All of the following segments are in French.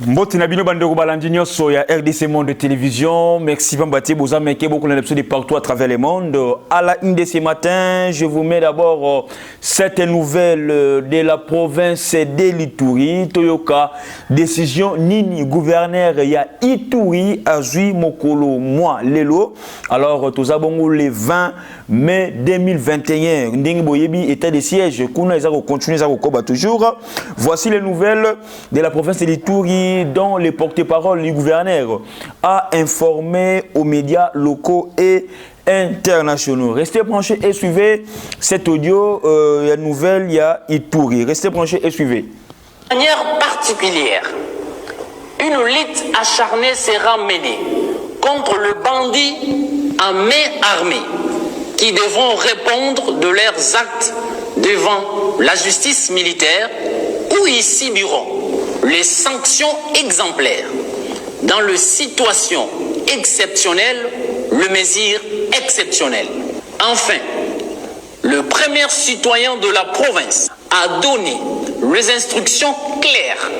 Mbote na bino bandeko balandi nyonso ya RDC Monde Télévision. Merci Bambati Boza Meke, beaucoup de partout à travers le monde. À la une de ce matin, je vous mets d'abord cette nouvelle de la province de l'Ituri. Toyoka, décision nini gouverneur ya Ituri Azui Mokolo moi Lelo. Alors tous abongo le 20 mai 2021. Ndingi Boyebi état de siège. Kuna ezako continuer ezako koba toujours. Voici les nouvelles de la province de l'Ituri, dont le porte-parole du gouverneur a informé aux médias locaux et internationaux. Restez branchés et suivez cet audio, la nouvelle, il y a Ituri. Restez branchés et suivez. De manière particulière, une lutte acharnée sera menée contre le bandit en main armée qui devront répondre de leurs actes devant la justice militaire ou ici bureau. Les sanctions exemplaires. Dans les situations exceptionnelles, le mesure exceptionnel. Enfin, le premier citoyen de la province a donné les instructions claires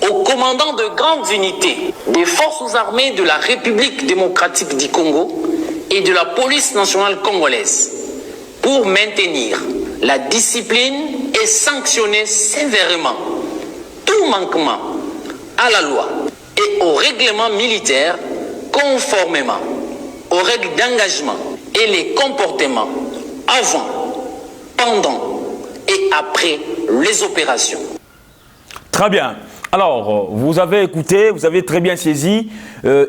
au commandant de grandes unités des forces armées de la République démocratique du Congo et de la police nationale congolaise pour maintenir la discipline et sanctionner sévèrement tout manquement à la loi et au règlement militaire conformément aux règles d'engagement et les comportements avant, pendant et après les opérations. Très bien. Alors, vous avez écouté, vous avez très bien saisi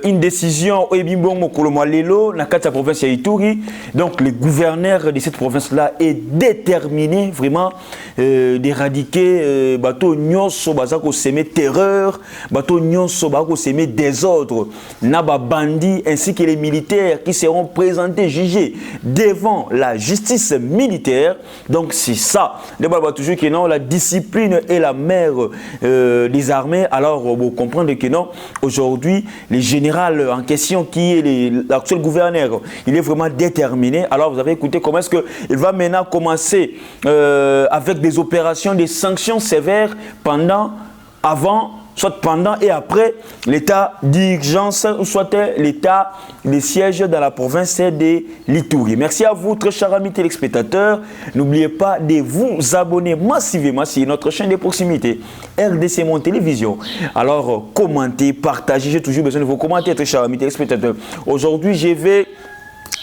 une décision au Ebimbongo Kolomalelo, dans la province de Ituri. Donc, le gouverneur de cette province-là est déterminé vraiment d'éradiquer bateau nyonso bazako semer terreur, bateau nyonso bazako semer désordre, naba bandits ainsi que les militaires qui seront présentés, jugés devant la justice militaire. Donc, c'est ça. D'abord, toujours que non, la discipline est la mère des armées. Alors, vous comprenez que non, aujourd'hui, le général en question, qui est l'actuel gouverneur, il est vraiment déterminé. Alors, vous avez écouté comment est-ce qu'il va maintenant commencer avec des opérations, des sanctions sévères pendant, avant, soit pendant et après l'état d'urgence, ou soit l'état de siège dans la province de l'Ituri. Merci à vous, très chers amis téléspectateurs. N'oubliez pas de vous abonner massivement sur notre chaîne de proximité, RDC Monde Télévision. Alors, commentez, partagez. J'ai toujours besoin de vos commentaires, très chers amis téléspectateurs. Aujourd'hui, je vais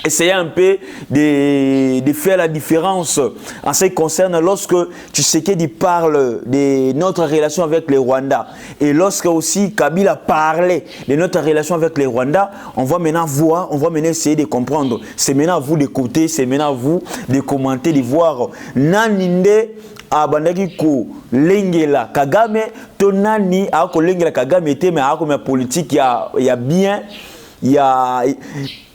essayer un peu de faire la différence en ce qui concerne lorsque Tshisekedi parle de notre relation avec le Rwanda et lorsque aussi Kabila parlait de notre relation avec le Rwanda, on va maintenant voir, on va maintenant essayer de comprendre. C'est maintenant à vous d'écouter, c'est maintenant à vous de commenter, de voir Naninde abandaki ko lengela Kagame tonani ako lengela Kagame te mais ako ma politique ya bien ya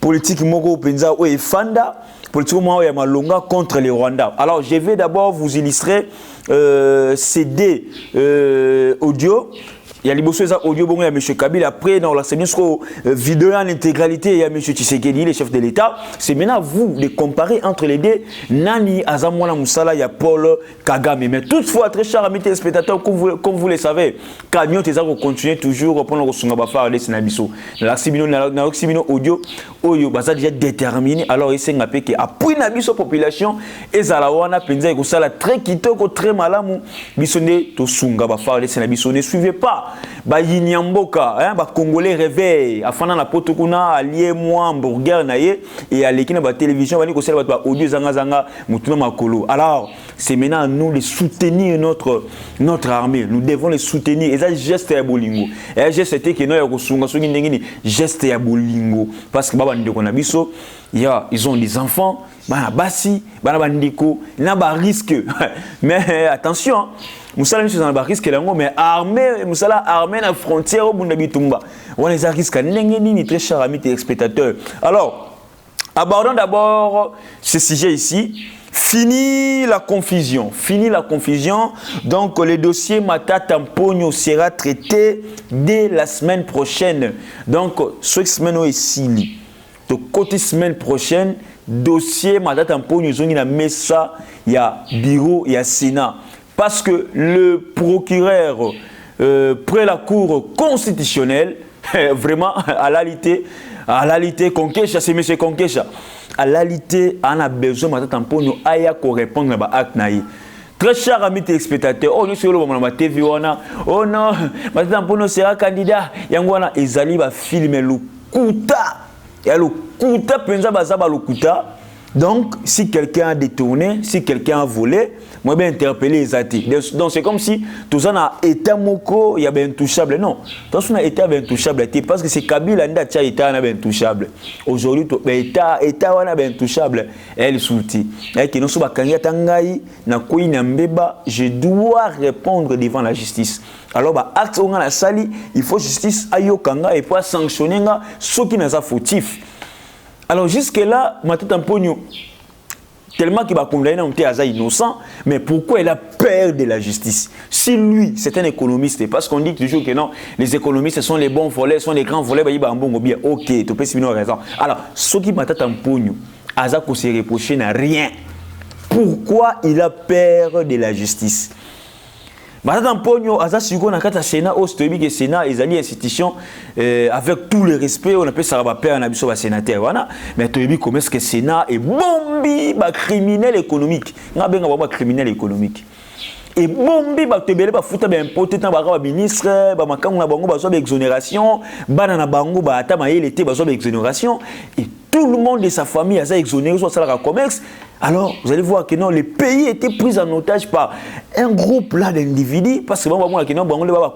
politique moko penza ou efanda politique moko ya malonga contre les Rwandais. Alors je vais d'abord vous illustrer ces deux audio. Il y a les audio bongo ya M. Kabila. Après, dans la vidéo en intégralité, il y a M. Tshisekedi, le chef de l'État. C'est maintenant à vous de comparer entre les deux. Nani Azamwana Moussala, il y a Paul Kagame. Mais toutefois, très chers amis téléspectateurs, comme vous le savez, Cagnon Tezako continue toujours pendant que Sunga Bafar de Senabiso. L'Aximino audio, Oyo, Baza déjà déterminé. Alors, il s'est rappelé qu'après Nabiso population, et Zalawana Penza et Kosala très kitoko, très malamou, Bisonde, to Sunga Bafar de Senabiso. Ne suivez pas. Bayinyamboka, Congolais réveil, afin la potokuna, allié moi, hamburger naye, et à l'équipe de la télévision, on va dire que c'est audio zanga mutuna makolo. Alors, c'est maintenant à nous de soutenir notre armée. Nous devons les soutenir. Et ça, geste ya bolingo. Et geste c'était que nous avons geste ya bolingo. Parce que baba ndeko na biso, ils ont des enfants, basi, bandiko, na ba risque. Mais attention. Moussala nous sommes dans risque mais armée Moussala armée la frontière au Bundabitumba. On les a risque ni très chers amis téléspectateurs. Alors, abordons d'abord ce sujet ici. Fini la confusion. Donc, le dossier Matata Mpogno sera traité dès la semaine prochaine. Donc, cette semaine ici, côté semaine prochaine, dossier Matata Mpogno zongi na mesa, il y a bureau, il y a Sénat. Parce que le procureur près la Cour constitutionnelle, vraiment, à la lutte, Conquécha, c'est M. Conquécha. À la lutte, on a besoin de répondre à l'acte. Très cher ami téléspectateur, oh nous sommes sur TV, oh non, maintenant sera candidat, yangwana ezali ba filmer le kuta, et le kuta penza bazaba le kuta. Donc si quelqu'un a détourné, si quelqu'un a volé, moi bien interpeller les athées. Donc c'est comme si tout ça na état moko, il y a bien intouchable. Non, tout ça na état bien intouchable parce que c'est Kabila nda tia état na bien intouchable. Aujourd'hui état wana bien intouchable, elle souti. Et que nous sommes bakanga ngai na koyi na mbeba, je dois répondre devant la justice. Alors bah acte on a la sali, il faut justice ayokanga et pour sanctionner nga ceux qui n'a pas fautif. Alors jusque-là, tellement qu'il va condamner un petit innocent, mais pourquoi il a peur de la justice? Si lui, c'est un économiste, parce qu'on dit toujours que non, les économistes sont les bons volets, sont les grands volets, bien, ok, tu peux suivre raison. Alors, ce qui m'a dit Azako se reproché n'a rien. Pourquoi il a peur de la justice? Madame Pogno, Aza Sugo, Nakata Sénat, au Stoïbi, Sénat, ils allaient institution avec tout le respect, on appelle ça père, on a besoin de sénateur, voilà. Mais Toïbi, comment est-ce que le Sénat est bombi, criminel économique? On a besoin de criminel économique. Et bombi, Tébélé, fouta, importé, un ministre, Makamou, Bango, besoin d'exonération, Banana Bango, Atama, il était besoin d'exonération. Et tout le monde de sa famille a ça exonéré, soit ça, la commerce. Alors, vous allez voir que non, les pays étaient pris en otage par un groupe là d'individus, parce que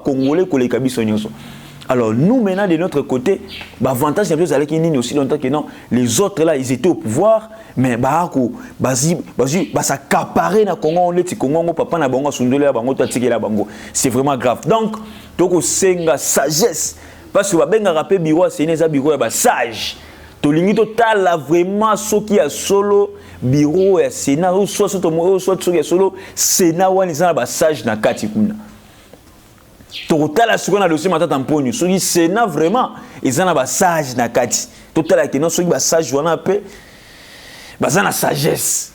Congolais, alors, nous, maintenant, de notre côté, l'avantage, c'est que aussi longtemps que non, les autres là, ils étaient au pouvoir, mais ça accaparait na Congo, on est Congo, papa na bango, sundole la bango, tatike la bango. C'est vraiment grave. Donc, toko senga sagesse, parce que benga rappel bureau, c'est un bureau sage. Tolingi total vraiment ce qui a solo bureau et Sénat ou soit ce qui a solo Sénat ou les gens sage na kati kuna. Total la seconde dossier matata mponyo. Ce qui Sénat vraiment ils ont sage na kati. Total la non ce qui sage wana pe bazana sagesse.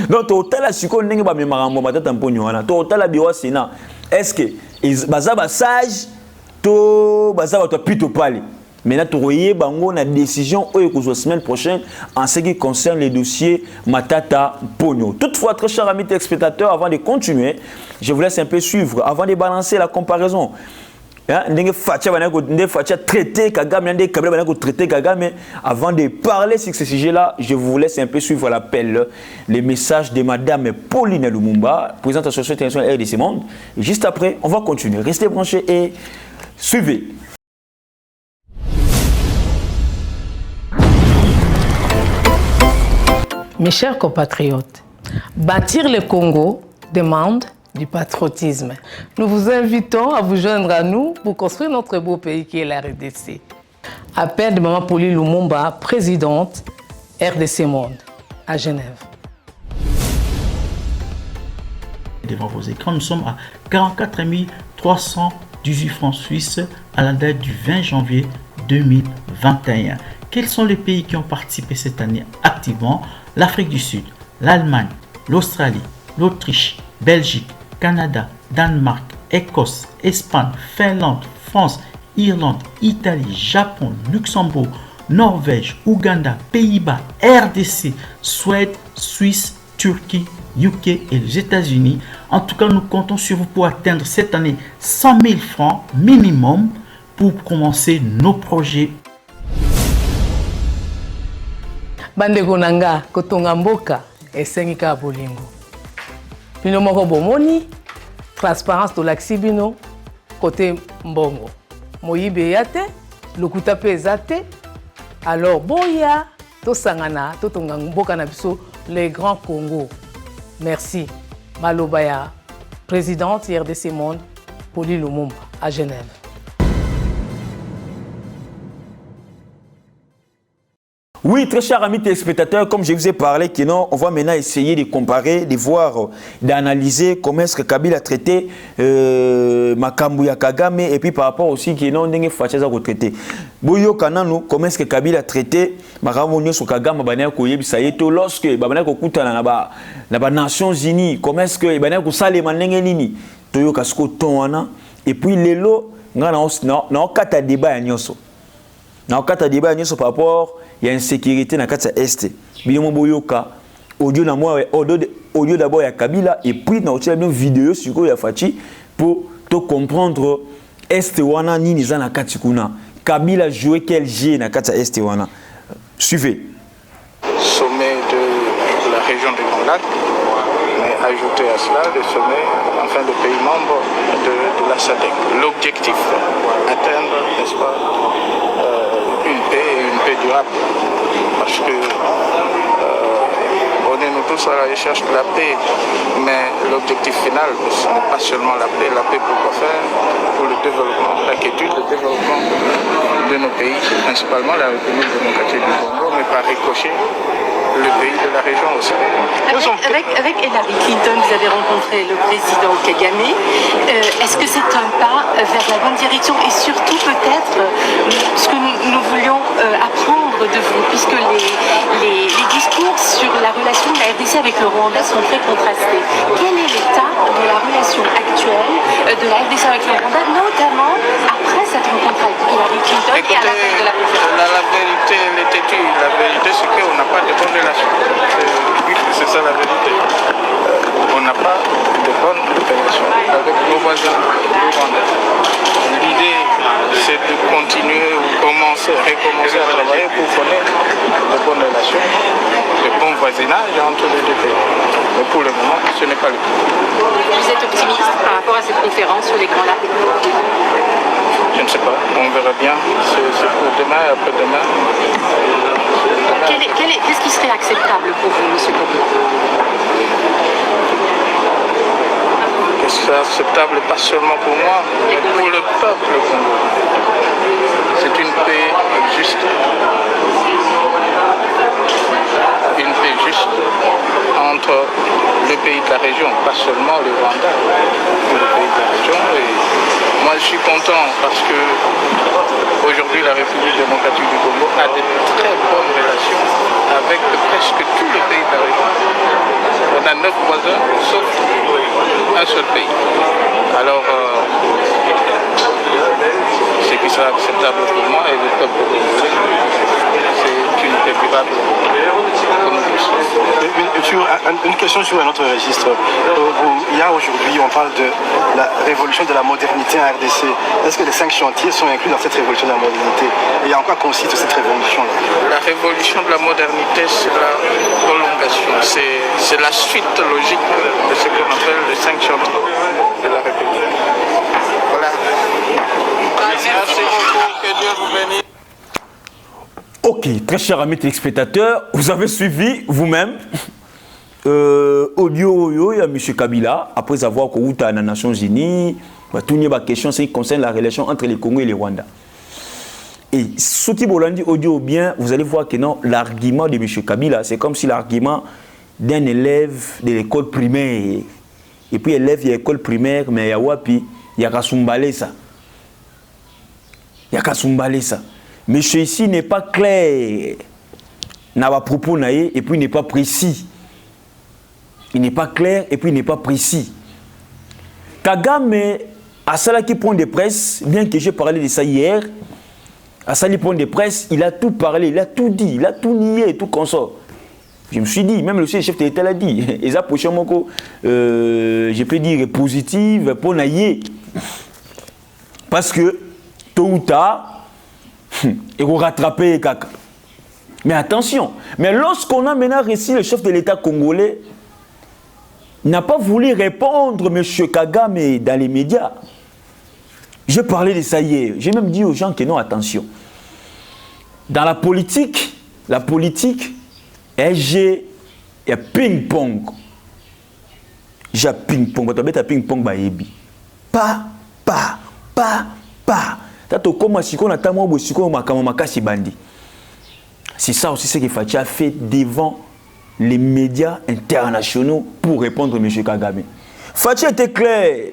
Donc total la seconde ndenge ba memarambo matata mponyo wana. Total la bureau Sénat. Est-ce que bazaba sage to bazaba to pito pale. Maintenant, tu voyez la décision la semaine prochaine en ce qui concerne les dossiers Matata Pogno. Toutefois, très chers amis téléspectateurs, avant de continuer, je vous laisse un peu suivre, avant de balancer la comparaison. Avant de parler sur ce sujet-là, je vous laisse un peu suivre l'appel, les messages de Madame Pauline Lumumba, présidente de l'association internationale RDC Monde. Et juste après, on va continuer. Restez branchés et suivez. Mes chers compatriotes, bâtir le Congo demande du patriotisme. Nous vous invitons à vous joindre à nous pour construire notre beau pays qui est la RDC. Appel de Maman Pauline Lumumba, présidente RDC Monde, à Genève. Devant vos écrans, nous sommes à 44 318 francs suisses à la date du 20 janvier 2021. Quels sont les pays qui ont participé cette année activement? L'Afrique du Sud, l'Allemagne, l'Australie, l'Autriche, Belgique, Canada, Danemark, Écosse, Espagne, Finlande, France, Irlande, Italie, Japon, Luxembourg, Norvège, Ouganda, Pays-Bas, RDC, Suède, Suisse, Turquie, UK et les États-Unis. En tout cas, nous comptons sur vous pour atteindre cette année 100 000 francs minimum pour commencer nos projets. Bandeko nanga kotonga mboka esengi ka bolingo. Bino moko bomoni transparence to laksi bino côté mbongo. Moyibe yate, lokuta pe ezate. Alors boya to sangana to tonga mboka na biso les grands Congo. Merci. Malobaya, présidente RDC Monde, Pauline Lumumba à Genève. Oui, très chers amis téléspectateurs, comme je vous ai parlé, on va maintenant essayer de comparer, de voir, d'analyser comment est-ce que Kabila a traité Makambu ya Kagame et puis par rapport aussi comment est-ce que Kabila a traité Makambu sur Kagame lorsque les Nations Unies, comment est-ce que toyo kasiko tonwana et puis lelo nga na okata débat ya nyonso na okata débat ya nyonso par rapport ya insécurité na kati ya est bino boyoka audio na moi audio d'abord ya Kabila et puis na otia bien vidéo sur ya Fachi pour te comprendre est wana nini za na kati kuna Kabila joué quel jeu na kati ya est wana suivez sommet de la région des Grands Lacs, mais ajouter à cela le sommet, enfin le pays membre de la SADC. L'objectif, atteindre, n'est-ce pas, une paix et une paix durable. Parce que on est nous tous à la recherche de la paix, mais l'objectif final, ce n'est pas seulement la paix pour faire, pour le développement, la quiétude, le développement de nos pays, principalement la République démocratique du Congo, mais par ricochet, le pays de la région aussi. Avec Hillary Clinton, vous avez rencontré le président Kagame. Est-ce que c'est un pas vers la bonne direction et surtout peut-être ce que nous voulions apprendre de vous, puisque les discours sur la relation de la RDC avec le Rwanda sont très contrastés. Quel est l'état de la relation actuelle de la RDC avec le Rwanda, notamment après cette rencontre avec Hillary Clinton? Écoutez, et à la fin de la vérité, elle est têtue. La vérité, c'est qu'on n'a pas de bonnes relations. C'est ça la vérité. On n'a pas de bonnes relations avec nos voisins rwandais. L'idée, c'est de continuer ou recommencer à travailler pour connaître de bonnes relations, de bons voisinages entre les deux pays. Mais pour le moment, ce n'est pas le cas. Vous êtes optimiste par rapport à cette conférence sur les Grands Lacs? Je ne sais pas, on verra bien. C'est pour demain et après-demain. Qu'est-ce qui serait acceptable pour vous, M. Kabila? Qu'est-ce qui serait acceptable, pas seulement pour moi, mais pour le peuple congolais? C'est une paix juste. Une paix juste entre le pays de la région, pas seulement le Rwanda, mais le pays de la région. Et moi, je suis content parce que aujourd'hui, la République démocratique du Congo a de très bonnes relations avec presque tous les pays de la région. On a 9 voisins, sauf un seul pays. Alors, ce qui sera acceptable pour moi et le peuple congolais, c'est une paix durable comme nous tous. Une question sur un autre registre. Il y a aujourd'hui, on parle de la révolution de la modernité en RDC. Est-ce que les 5 chantiers sont inclus dans cette révolution de la modernité? Et en quoi consiste cette révolution-là? La révolution de la modernité, c'est la prolongation, c'est la suite logique de ce qu'on appelle les 5 chantiers de la République. Voilà. Merci beaucoup, que Dieu vous bénisse. Ok, très chers amis téléspectateurs, vous avez suivi vous-même audio il y a M. Kabila, après avoir couru à les Nations Unies, tout n'y a pas question, c'est qui concerne la relation entre les Congo et les Rwanda. Et ce qui dit audio bien, vous allez voir que non, l'argument de M. Kabila, c'est comme si l'argument d'un élève de l'école primaire. Et puis élève de l'école primaire, mais il y a wapi, il y a Kasumbalé ça. Il y a Kasumbalé ça. Monsieur ici n'est pas clair. N'a pas propos naïe et puis il n'est pas précis. Il n'est pas clair et puis il n'est pas précis. Kagame, à cela qui prend des presse, bien que j'ai parlé de ça hier, à cela qui prend des presse, il a tout parlé, il a tout dit, il a tout nié, tout consort. Je me suis dit, même le chef de l'État l'a dit, et ça, je peux dire positive pour naïe. Parce que, tôt ou tard, il faut rattraper Kaka. Mais attention, mais lorsqu'on a maintenant réussi le chef de l'État congolais, n'a pas voulu répondre M. Kagame dans les médias. Je parlais de ça hier. J'ai même dit aux gens que non, attention. Dans la politique, il y a ping-pong. J'ai ping-pong. Tu as ping-pong, pas. C'est ça aussi ce que Fachi a fait devant les médias internationaux pour répondre à M. Kagame. Fachi était clair.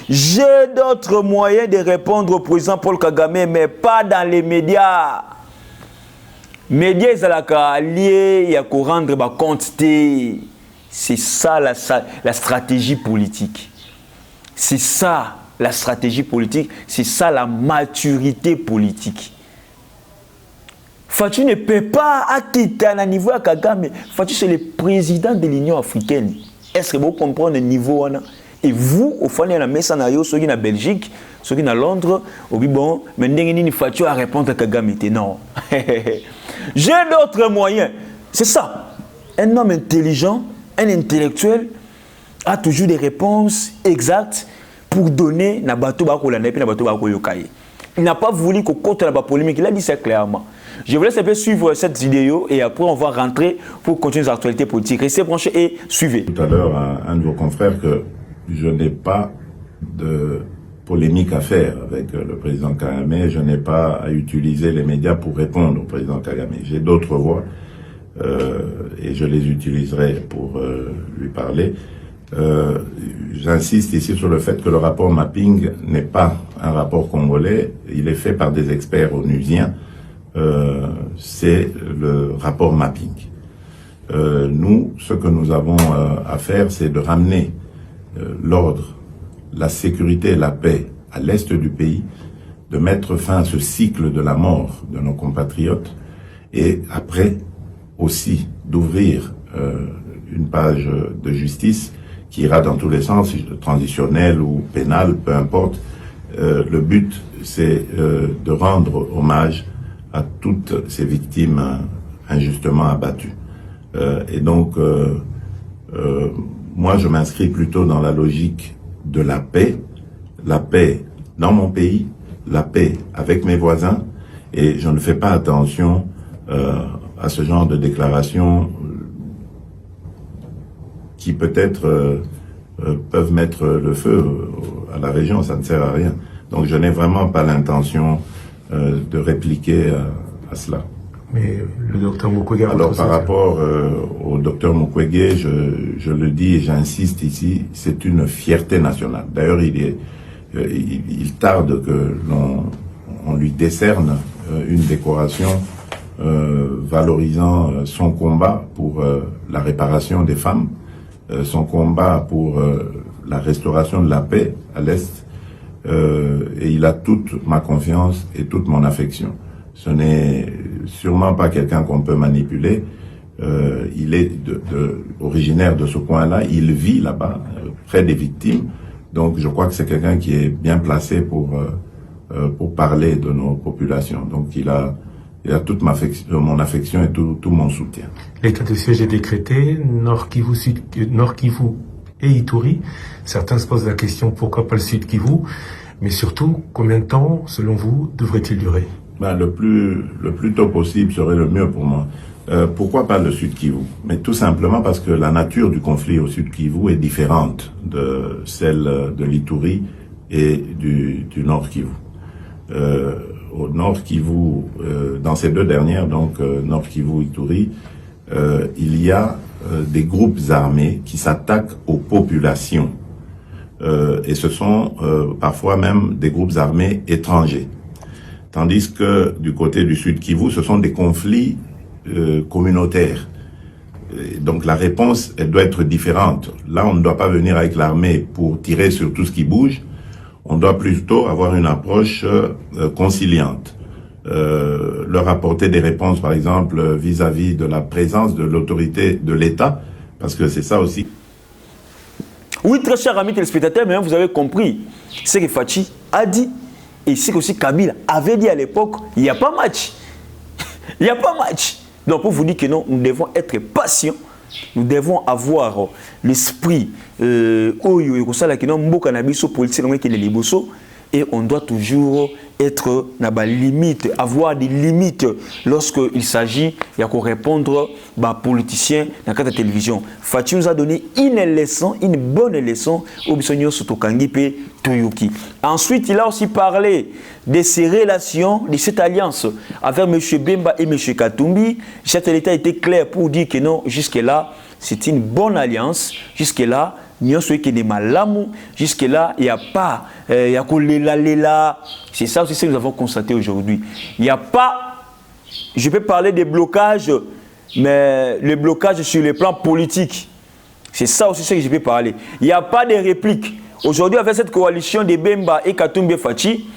J'ai d'autres moyens de répondre au président Paul Kagame, mais pas dans les médias. Médias, ils sont alliés, il y a qu'à rendre compte. C'est ça la stratégie politique. C'est ça la stratégie politique, c'est ça la maturité politique. Fatou ne peut pas quitter à niveau à Kagame. Fatou c'est le président de l'Union africaine. Est-ce que vous comprenez le niveau? Et vous, au fond, il y a la messe en ceux qui sont en Belgique, ceux qui sont à Londres, au bon, mais il faut répondre à Kagame. Non. J'ai d'autres moyens. C'est ça. Un homme intelligent, un intellectuel, a toujours des réponses exactes pour donner na bateau bakolanda et na bateau bakoyokaye. Il n'a pas voulu qu'on compte la polémique. Il a dit ça clairement. Je vous laisse un peu suivre cette vidéo et après on va rentrer pour continuer les actualités politiques. Restez branchés et suivez. Tout à l'heure, un de vos confrères que je n'ai pas de polémique à faire avec le président Kagame. Je n'ai pas à utiliser les médias pour répondre au président Kagame. J'ai d'autres voies et je les utiliserai pour lui parler. J'insiste ici sur le fait que le rapport mapping n'est pas un rapport congolais. Il est fait par des experts onusiens. C'est le rapport mapping. Nous, ce que nous avons à faire, c'est de ramener l'ordre, la sécurité et la paix à l'est du pays, de mettre fin à ce cycle de la mort de nos compatriotes et après aussi d'ouvrir une page de justice qui ira dans tous les sens, transitionnel ou pénal, peu importe. Le but, c'est de rendre hommage à toutes ces victimes injustement abattues. Et donc, moi, je m'inscris plutôt dans la logique de la paix dans mon pays, la paix avec mes voisins, et je ne fais pas attention à ce genre de déclarations qui peut-être peuvent mettre le feu à la région, ça ne sert à rien. Donc je n'ai vraiment pas l'intention de répliquer à cela. Mais le docteur Mukwege... Alors par rapport au docteur Mukwege, je le dis et j'insiste ici, c'est une fierté nationale. D'ailleurs, il tarde que l'on lui décerne une décoration valorisant son combat pour la réparation des femmes, son combat pour la restauration de la paix à l'Est, et il a toute ma confiance et toute mon affection. Ce n'est sûrement pas quelqu'un qu'on peut manipuler. Il est originaire de ce coin-là, il vit là-bas, près des victimes. Donc je crois que c'est quelqu'un qui est bien placé pour parler de nos populations. Donc il a toute mon affection et tout mon soutien. L'état de siège est décrété, Nord Kivu et Ituri. Certains se posent la question pourquoi pas le Sud Kivu, mais surtout combien de temps, selon vous, devrait-il durer? Le plus tôt possible serait le mieux pour moi. Pourquoi pas le Sud Kivu? Mais tout simplement parce que la nature du conflit au Sud Kivu est différente de celle de l'Ituri et du Nord Kivu. Au Nord Kivu, dans ces deux dernières, donc Nord Kivu, Ituri, il y a des groupes armés qui s'attaquent aux populations. Et ce sont parfois même des groupes armés étrangers. Tandis que du côté du Sud Kivu, ce sont des conflits communautaires. Et donc la réponse, elle doit être différente. Là, on ne doit pas venir avec l'armée pour tirer sur tout ce qui bouge. On doit plutôt avoir une approche conciliante. Leur apporter des réponses, par exemple, vis-à-vis de la présence de l'autorité de l'État, parce que c'est ça aussi. Oui, très chers amis téléspectateurs, mais vous avez compris ce que Fachi a dit. Et c'est aussi Kabila avait dit à l'époque, il n'y a pas match. Il n'y a pas match. Donc pour vous dire que non, nous devons être patients. Nous devons avoir l'esprit et on doit toujours être dans la limite, avoir des limites lorsqu'il s'agit de répondre aux politiciens dans la télévision. Fatou nous a donné une leçon, une bonne leçon au Bissonio Sotokangi pe Toyoki. Ensuite, il a aussi parlé de ces relations, de cette alliance avec M. Bemba et M. Katumbi. Chef de l'État était clair pour dire que non, jusque-là, c'est une bonne alliance. Jusque-là, jusque-là, il n'y a pas, c'est ça aussi que nous avons constaté aujourd'hui. Il n'y a pas, je peux parler des blocages, mais le blocage sur le plan politique, c'est ça aussi ce que je peux parler. Il n'y a pas de réplique Aujourd'hui, avec cette coalition de Bemba et Katumbi Fachi,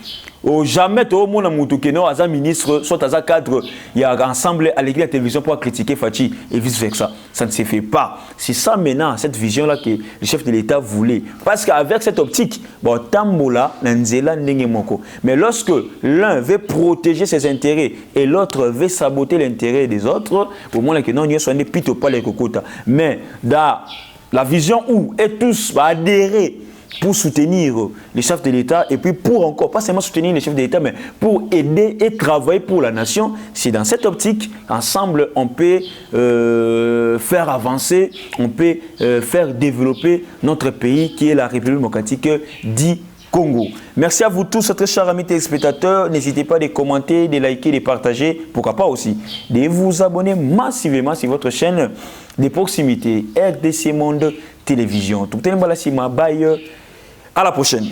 jamais tout le monde a un ministre, soit un cadre, il y a ensemble à l'église de la télévision pour critiquer Fachi et vice-versa. Ça ne se fait pas. C'est ça maintenant, cette vision-là que le chef de l'État voulait. Parce qu'avec cette optique, bon, tambola, nanzela, nengemoko. Mais lorsque l'un veut protéger ses intérêts et l'autre veut saboter l'intérêt des autres, au moins que non, il y a plutôt pas les cocotas. Mais dans la vision où et tous va adhérer pour soutenir les chefs de l'État et puis pour encore, pas seulement soutenir les chefs de l'État, mais pour aider et travailler pour la nation. C'est dans cette optique, ensemble, on peut faire avancer, on peut faire développer notre pays qui est la République démocratique du Congo. Merci à vous tous, très chers amis téléspectateurs. N'hésitez pas à commenter, de liker, de partager, pourquoi pas aussi de vous abonner massivement sur votre chaîne de proximité RDC Monde Télévision. Tout le monde, à la prochaine.